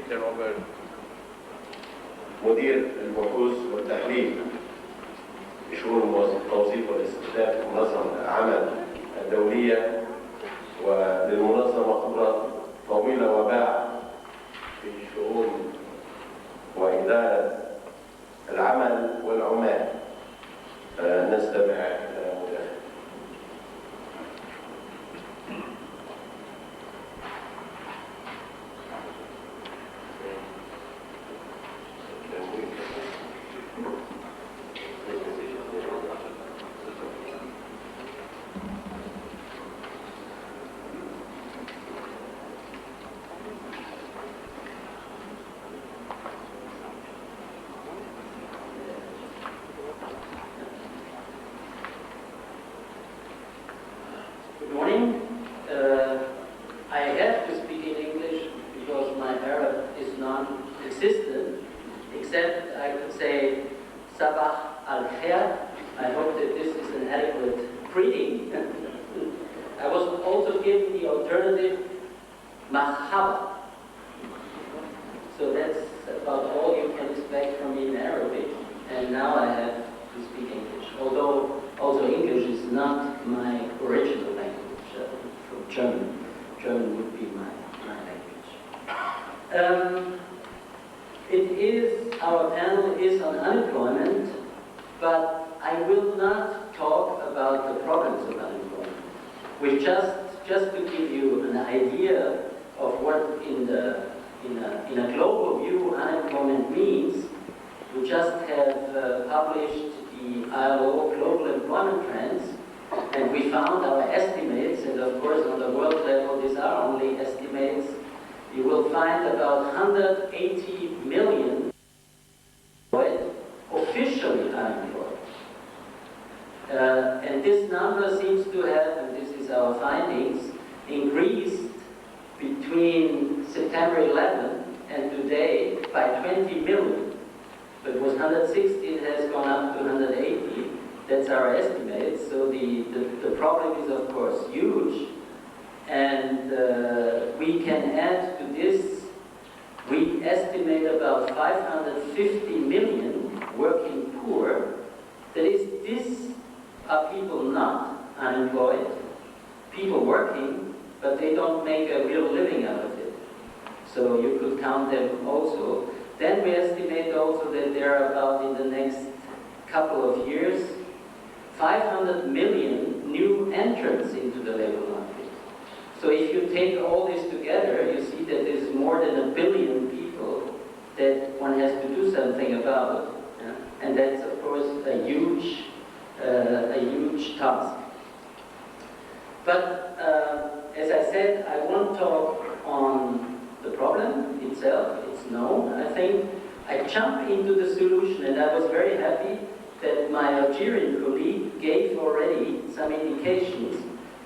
Mr. Auer. مدير البحوث والتحليل بشؤون التوظيف والاستخدام في منظمة العمل الدولية، وللمنظمة خبرات طويلة وباع في شؤون وإدارة العمل والعمال. نستمع إلى مداخلة. In a global view, unemployment means we just have published the ILO global employment trends, and we found our estimates, and of course on the world level these are only estimates. You will find about 180 million officially unemployed. And this number seems to have, and this is our findings, increased between September 11 and today by 20 million. So it was 160, it has gone up to 180. That's our estimate. So the problem is of course huge. And we can add to this, we estimate about 550 million working poor. That is, these are people not unemployed, people working, but they don't make a real living out of it. So you could count them also. Then we estimate also that there are about, in the next couple of years, 500 million new entrants into the labor market. So if you take all this together, you see that there's more than 1 billion people that one has to do something about. Yeah? And that's of course a huge task. But as I said, I won't talk on the problem itself, it's known. I think I jump into the solution, and I was very happy that my Algerian colleague gave already some indications,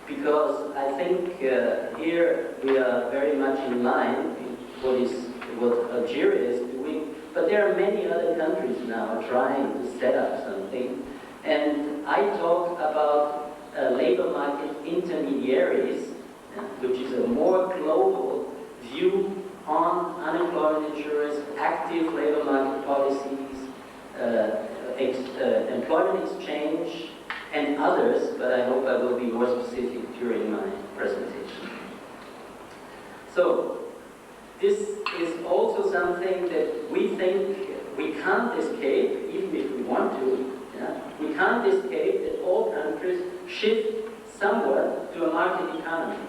because I think here we are very much in line with what Algeria is doing, but there are many other countries now trying to set up something. And I talk about labor market intermediaries, which is a more global view on unemployment insurance, active labor market policies, employment exchange, and others, but I hope I will be more specific during my presentation. So, this is also something that we think we can't escape, even if we want to. Yeah? We can't escape that all countries shift somewhat to a market economy.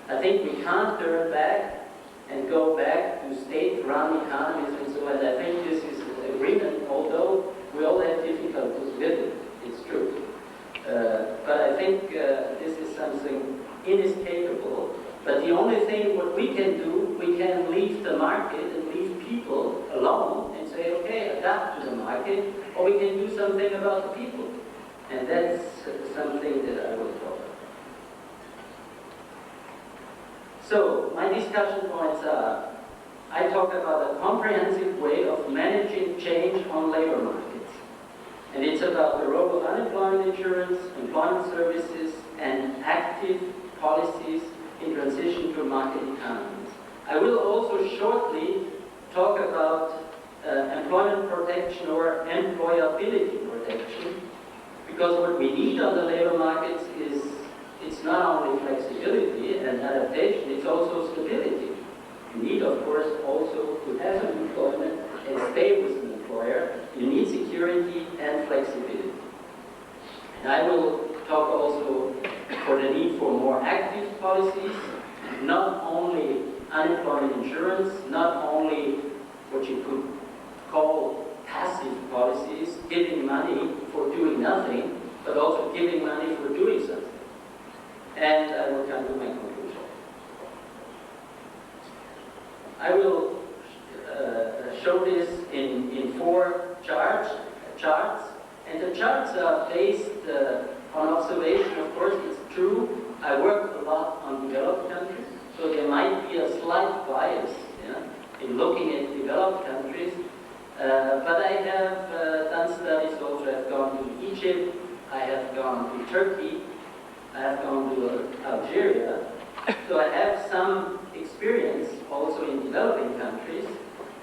I think we can't turn back and go back to state-run economies and so on. I think this is an agreement, although we all have difficulties with it, it's true. But I think this is something inescapable. But the only thing what we can do, we can leave the market and leave people alone and say, okay, adapt to the market, or we can do something about the people. And that's something that I will talk about. So, my discussion points are, I talk about a comprehensive way of managing change on labor markets. And it's about the role of unemployment insurance, employment services, and active policies in transition to market economies. I will also shortly talk about employment protection or employability protection, because what we need on the labor markets is, it's not only flexibility and adaptation, it's also stability. You need, of course, also to have an employment and stay with an employer. You need security and flexibility. And I will talk also for the need for more active policies, not only unemployment insurance, not only what you could call passive policies, giving money for doing nothing, but also giving money for doing something. And I will come to my conclusion. I will show this in 4 charts, and the charts are based on observation. Of course, it's true. I work a lot on developed countries, so there might be a slight bias in looking at developed countries. But I have done studies also. I've gone to Egypt, I have gone to Turkey, I have gone to Algeria. So I have some experience also in developing countries.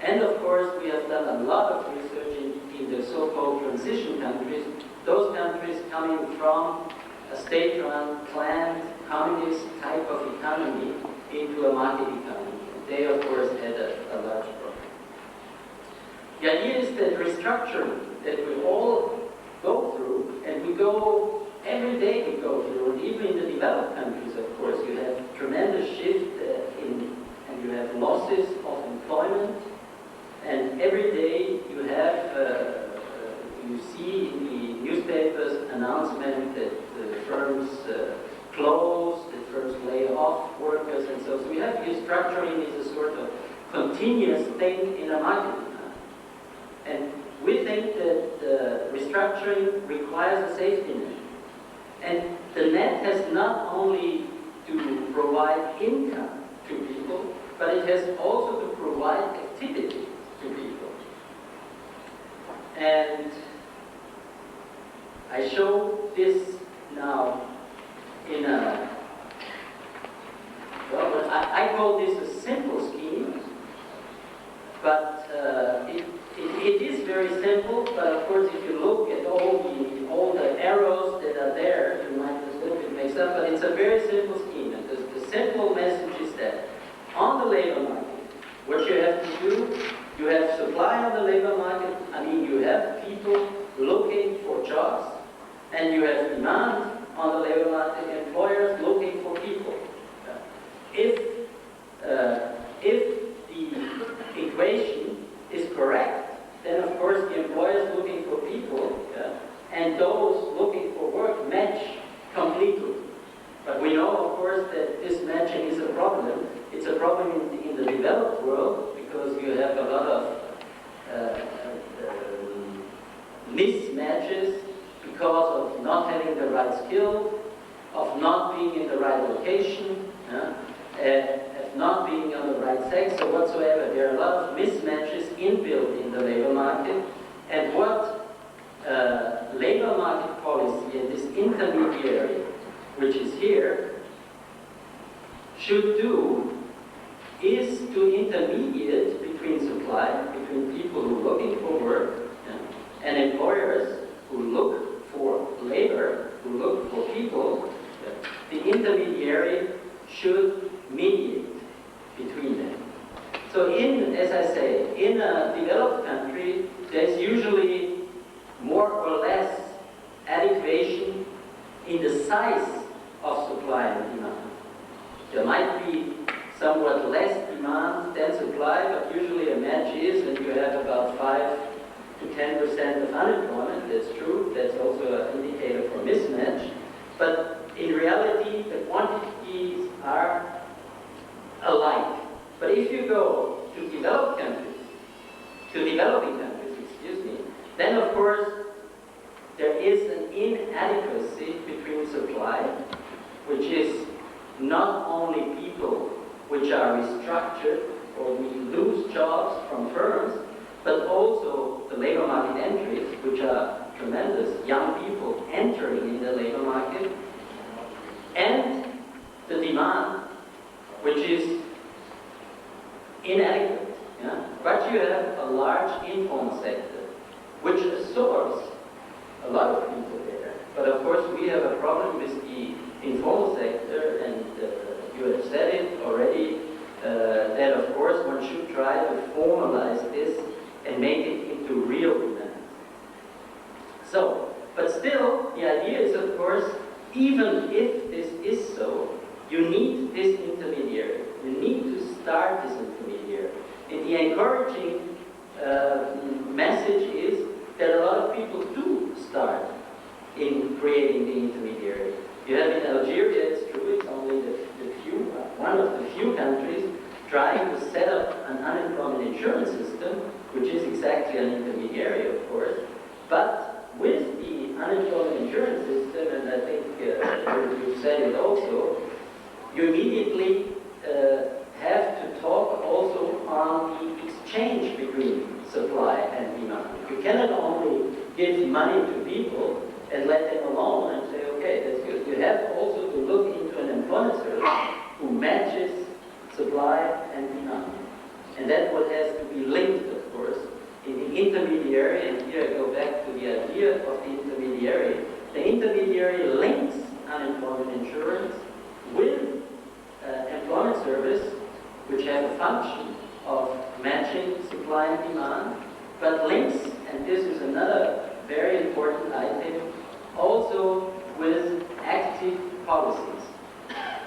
And of course, we have done a lot of research in the so-called transition countries, those countries coming from a state-run, planned, communist type of economy into a market economy. They, of course, had a large problem. The idea is that restructuring that we all go through, and we go, every day we go through, and even in the developed countries, of course, you have tremendous shift and you have losses of employment, and every day you have, you see in the newspapers announcement that firms close, that firms lay off workers, and so we have restructuring is a sort of continuous thing in a market economy. And we think that restructuring requires a safety net. And the net has not only to provide income to people, but it has also to provide activity to people. And I show this now in a, well, I call this a simple scheme, but it is very simple, but of course if you look at all the arrows that are there, you might just look at mixed up, but it's a very simple scheme. And the simple message is that on the labor market, what you have to do, you have supply on the labor market, I mean you have people looking for jobs, and you have demand on the labor market, employers looking for people. If the equation is correct, then of course the employers looking for people and those looking for work match completely. But we know, of course, that this matching is a problem. It's a problem in the developed world because you have a lot of mismatches because of not having the right skill, of not being in the right location, of not being on the right sex or whatsoever. There are a lot of mismatches inbuilt in the labor market, and what labor market policy and this intermediary, which is here, should do is to intermediate between supply, between people who are looking for work, and employers who look for labor, who look for people. The intermediary should mediate between them. So as I say, in a developed country, there's usually more or less adequation in the size of supply and demand. There might be somewhat less demand than supply, but usually a match is, and you have about 5 to 10% of unemployment. That's true. That's also an indicator for mismatch. But in reality, the quantities are alike. But if you go to developed countries, to developing countries, then of course there is an inadequacy between supply, which is not only people which are restructured or we lose jobs from firms, but also the labor market entries, which are tremendous, young people entering in the labor market, and the demand, which is inadequate. What informal sector, and you have said it already, that of course one should try to formalize this and make it into real demand. So, but still, the idea is of course, even if this is so, you need this intermediary. You need to start this intermediary. And the encouraging message is that a lot of people do start in creating the intermediary. You have in Algeria, it's true, it's only one of the few countries trying to set up an unemployment insurance system, which is exactly an intermediary, of course. But with the unemployment insurance system, and I think you said it also, you immediately have to talk also on the exchange between supply and demand. You cannot only give money to people and let them alone and say, okay, that's good. You have also to look into an employment service who matches supply and demand. And that what has to be linked, of course, in the intermediary, and here I go back to the idea of the intermediary. The intermediary links unemployment insurance with employment service, which have a function of matching supply and demand, but links, and this is another very important item, also with active policies.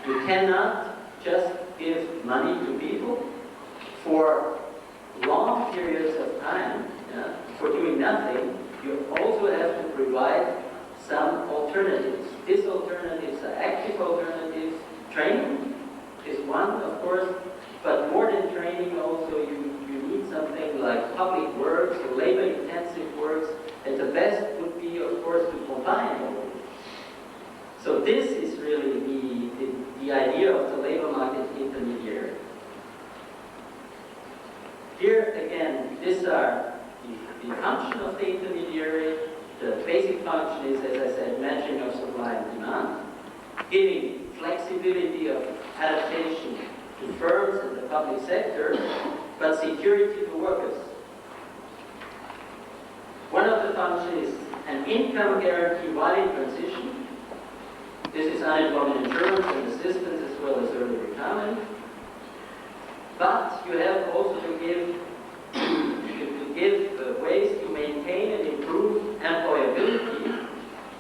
You cannot just give money to people for long periods of time for doing nothing. You also have to provide some alternatives. These alternatives are active alternatives. Training is one, of course, but more than training also you need something like public works or labor-intensive works, and the best would be, of course, to combine all of it. So this is really the idea of the labor market intermediary. Here again, these are the function of the intermediary. The basic function is, as I said, matching of supply and demand, giving flexibility of adaptation to firms and the public sector, but security to workers. One of the functions is an income guarantee while in transition. This is unemployment insurance and assistance as well as early retirement. But you have also to give ways to maintain and improve employability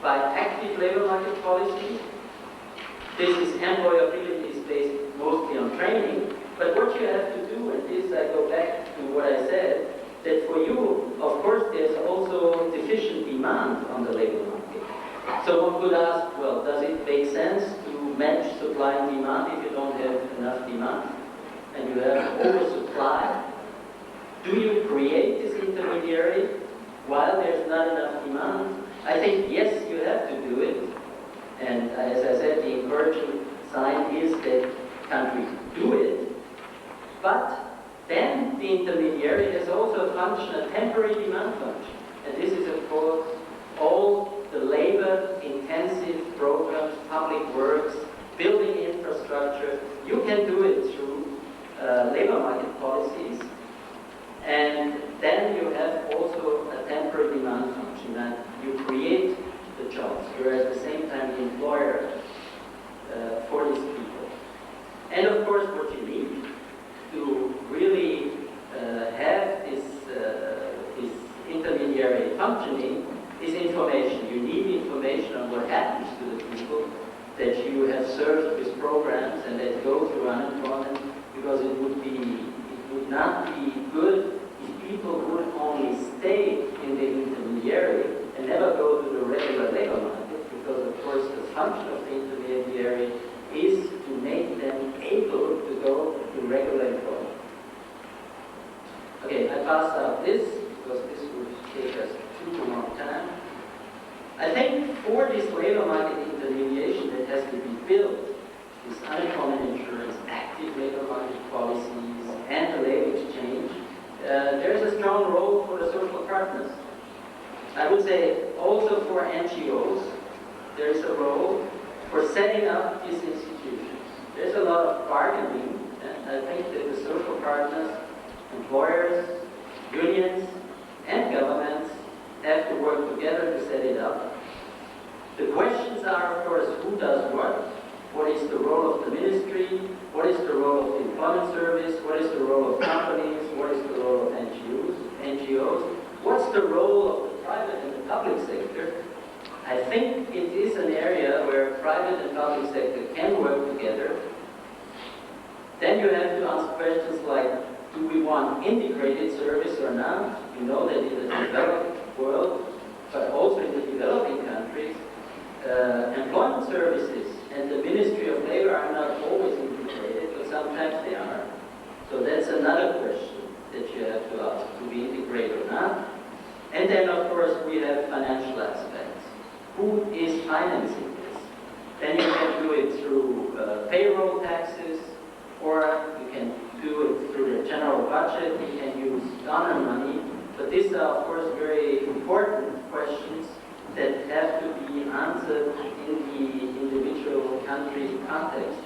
by active labor market policy. This is employability is based mostly on training, but what you have to do, and this I go back to what I said, that for you, of course, there's also deficient demand on the labor market. So one could ask, well, does it make sense to match supply and demand if you don't have enough demand and you have oversupply? Do you create this intermediary while there's not enough demand? I think, yes, you have to do it. And as I said, the encouraging sign is that countries do it. But then the intermediary has also a function, a temporary demand function. And this is, of course, all the labor-intensive programs, public works, building infrastructure. You can do it through labor market policies. And then you have also a temporary demand function that you create the jobs. You're at the same time the employer for these people. And of course, what you need to really have this intermediary functioning is information. You need information on what happens to the people that you have served with programs and that go through unemployment, because it would not be good if people would only stay in the intermediary and never go to the regular labor market, because of course the function of the intermediary is to make them able to go to regular employment. Okay, I passed out this because this would take us too long time. I think for this labor market intermediation that has to be built, this unemployment insurance, active labor market policies, and the labor exchange, there's a strong role for the social partners. I would say also for NGOs, there's a role for setting up these institutions. There's a lot of bargaining, and I think that the social partners, employers, unions, and governments have to work together to set it up. The questions are, of course, who does what? What is the role of the ministry? What is the role of the employment service? What is the role of companies? What is the role of NGOs? What's the role of the private and the public sector? I think it is an area where private and public sector can work together. Then you have to ask questions like, do we want integrated service or not? You know that in the developed world, but also in the developing countries, employment services and the Ministry of Labor are not always integrated, but sometimes they are. So that's another question that you have to ask, to be integrated or not. And then, of course, we have financial aspects. Who is financing this? Then you can do it through payroll taxes, or you can do it through the general budget. You can use donor money. But these are, of course, very important questions that have to be answered in the individual country context.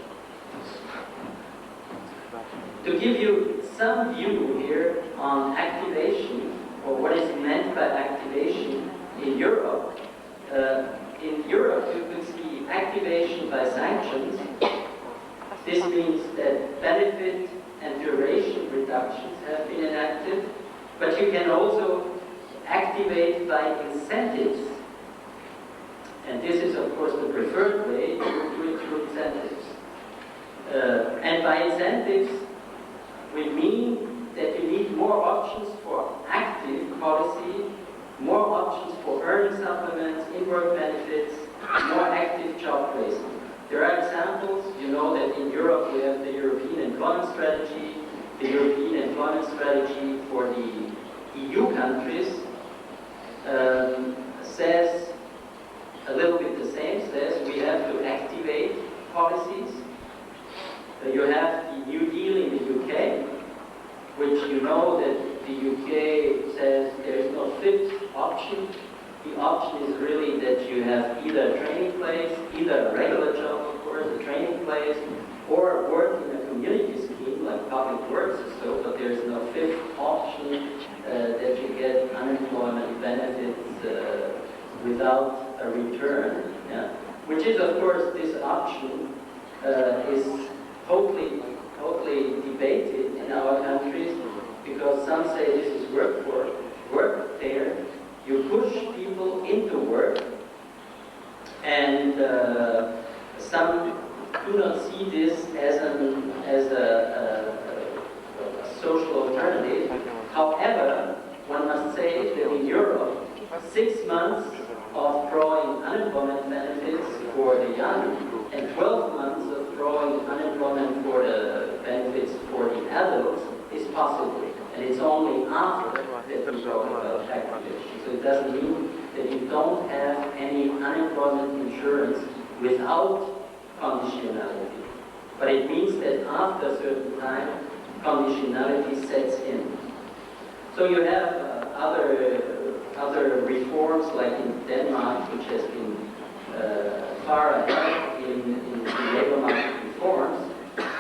To give you some view here on activation, or what is meant by activation in Europe, you could see activation by sanctions. This means that benefit and duration reductions have been enacted, but you can also activate by incentives. And this is, of course, the preferred way to do it through incentives. And by incentives, we mean that you need more options for active policy, more options for earning supplements, in-work benefits, more active job placement. There are examples. You know that in Europe we have the European Employment Strategy. The European Employment Strategy for the EU countries says a little bit the same, says we have to activate policies. You have the New Deal in the UK, which you know that the UK says there is no fifth option. The option is really that you have either a training place, either a regular job, of course, a training place, or work in a community scheme like public works or so, but there is no fifth option that you get unemployment benefits without a return. Yeah. Which is, of course, this option is totally debated in our countries, because some say this is work there. You push people into work, and some do not see this as a social alternative. However, one must say that in Europe, 6 months of drawing unemployment benefits for the young and 12 months of drawing unemployment for the benefits for the adults is possible. And it's only after that we talk about activation. So it doesn't mean that you don't have any unemployment insurance without conditionality. But it means that after a certain time, conditionality sets in. So you have other reforms, like in Denmark, which has been far ahead in labor market reforms.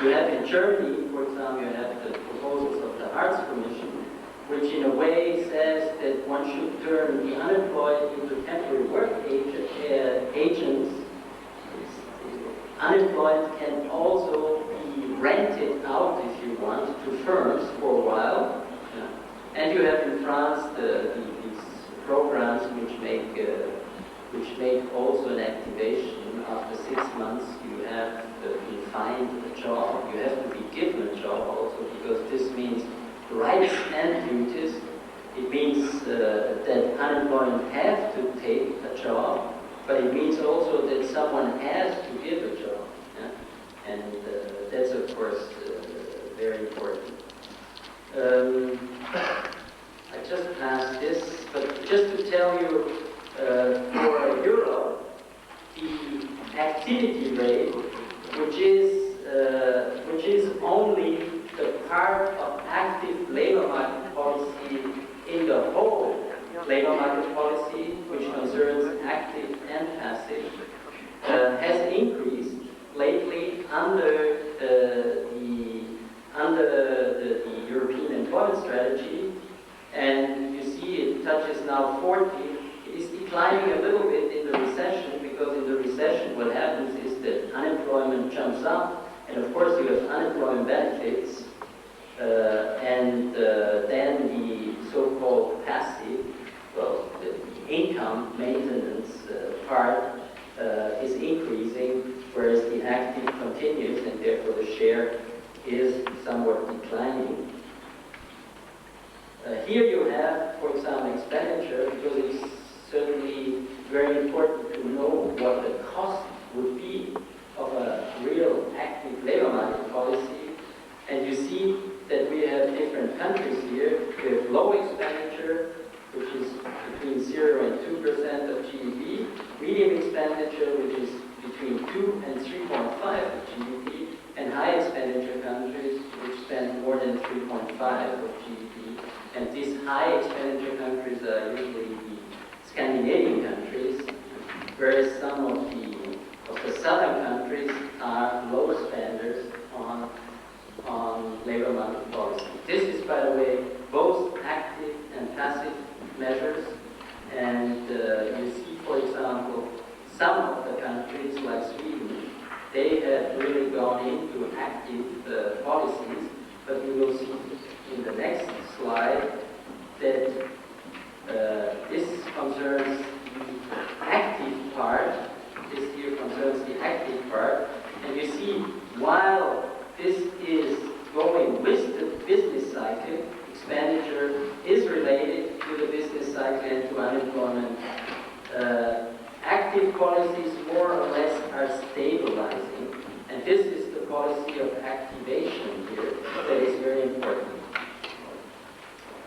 You have in Germany, for example, you have the proposals of the Hartz Commission, which in a way says that one should turn the unemployed into temporary work agents. Unemployed can also be rented out, if you want, to firms for a while. Yeah. And you have in France these programs which make also an activation. After 6 months, you have to find a job. You have to be given a job also, because this means rights and duties. It means that unemployed have to take a job, but it means also that someone has to give a job. Yeah? And that's, of course, very important. I just passed this, but just to tell you, for Europe, the activity rate, which is only the part of active labor market policy in the whole labor market policy, which concerns active and passive, has increased lately under the European Employment Strategy, and you see it touches now 40. It is declining a little bit in the recession because up, and of course you have unemployment benefits, and then the so-called passive, well, the income maintenance part is increasing, whereas the active continues, and therefore the share is somewhat declining. Here you have, for example, expenditure, because it's certainly very important to know what the cost would be of a real active labor market policy. And you see that we have different countries here. We have low expenditure, which is between 0 and 2% of GDP, medium expenditure, which is between 2 and 3.5 of GDP, and high expenditure countries, which spend more than 3.5 of GDP. And these high expenditure countries are usually the Scandinavian countries, whereas some of the southern countries are low spenders on labor market policy. This is, by the way, both active and passive measures, and you see, for example, some of the countries like Sweden, they have really gone into active policies, but you will see in the next slide that this concerns the active part. This here concerns the active part, and you see, while this is going with the business cycle, expenditure is related to the business cycle and to unemployment. Active policies more or less are stabilizing, and this is the policy of activation here that is very important.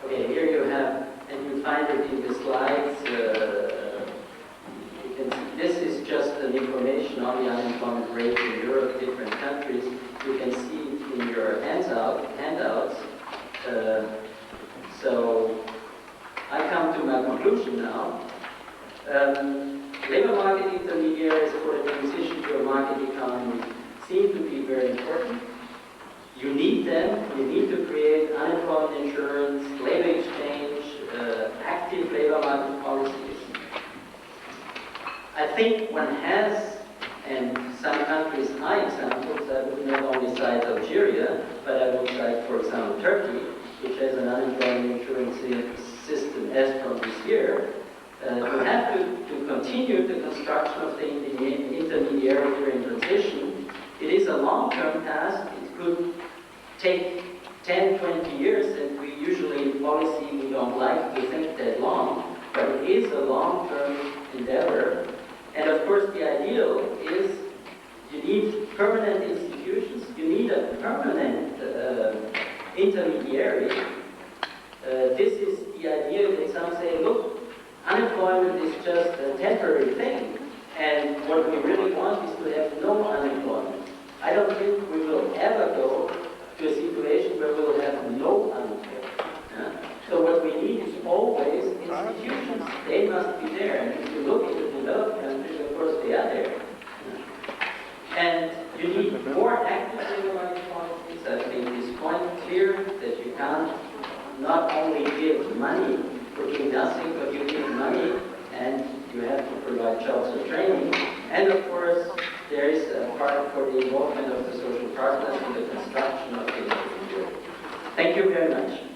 Okay, here you have, and you find it in the slides, you can see this is just an information on the unemployment rate in Europe, different countries. You can see it in your handouts. So I come to my conclusion now. Labor market intermediaries for the transition to a market economy seem to be very important. You need them. You need to create unemployment insurance, labor exchange, active labor market policies. I think one has, and some countries are examples. I would not only cite Algeria, but I would cite, for example, Turkey, which has an unemployment insurance system as from this year. You have to continue the construction of the intermediary during transition. It is a long-term task. It could take 10, 20 years, and we usually in policy we don't like to think that long, but it is a long-term endeavor. And of course the ideal is you need permanent institutions, you need a permanent intermediary. This is the idea that some say, look, unemployment is just a temporary thing, and what we really want is to have no unemployment. I don't think we will ever go to a situation where we will have no unemployment. So what we need is always institutions. They must be there, and if you look at the developed countries, of course they are there. And you need more active labor market policies. I think it's quite clear that you can't not only give money for doing nothing, but you give money and you have to provide jobs or training. And of course, there is a part for the involvement of the social partners in the construction of the infrastructure. Thank you very much.